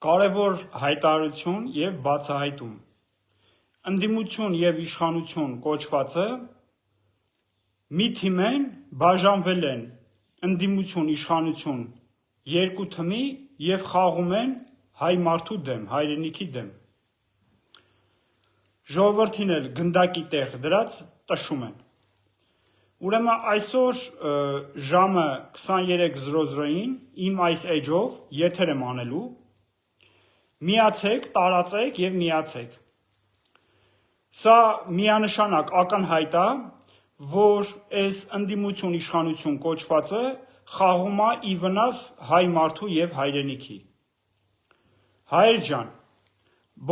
Կարևոր հայտարարություն և բացահայտում։ Ընդդիմություն և իշխանություն կոչվածը մի թիմ են, բաժանվել են ընդդիմություն, իշխանություն երկու թմի և խաղում են հայ մարդու դեմ, հայրենիքի դեմ։ Ժողովրդին էլ գնդակի տեղ դրած տշում են։ Ուրեմն այսօր ժամը 23:00-ին իմ այս էջով եթեր եմ անելու, միացեք, տարածեք և միացեք։ Սա միանշանակ ակնհայտ է, որ այս ընդդիմություն իշխանություն կոչվածը խաղում է ի վնաս հայ մարդու և հայրենիքի։ Հայեր ջան,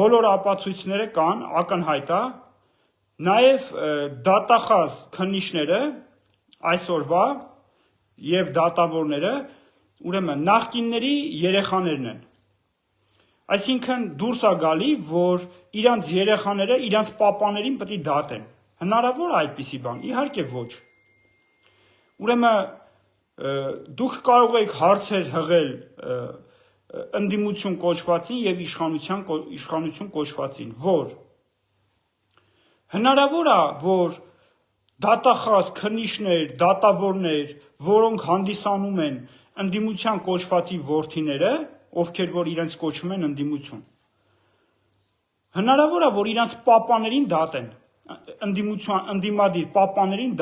բոլոր ապացույցները կան, ակնհայտ է, նաև դատախազ քննիչները այսօրվա և դատավորները ուրեմն նախկինների երեխաներն են։ Այսինքն դուրս է գալի, որ իրանց երեխաները իրանց պապաներին պետք է դատեն։ Հնարավոր է այդպիսի բան, իհարկե ոչ։ Ուրեմն դուք կարող եք հարցեր հղել ընդդիմություն կոչվածին և իշխանություն կոչվածին, որ հնարավոր է, որ դատախազ քննիչներ, դատավորներ, որոնք հանդիսանում են ընդդիմության կոչվածի որդիները, ովքեր որ իրենց կոչում են ընդդիմություն, հնարավոր է, որ իրանց պապաներին դատեն, ընդդիմադիր պապաներին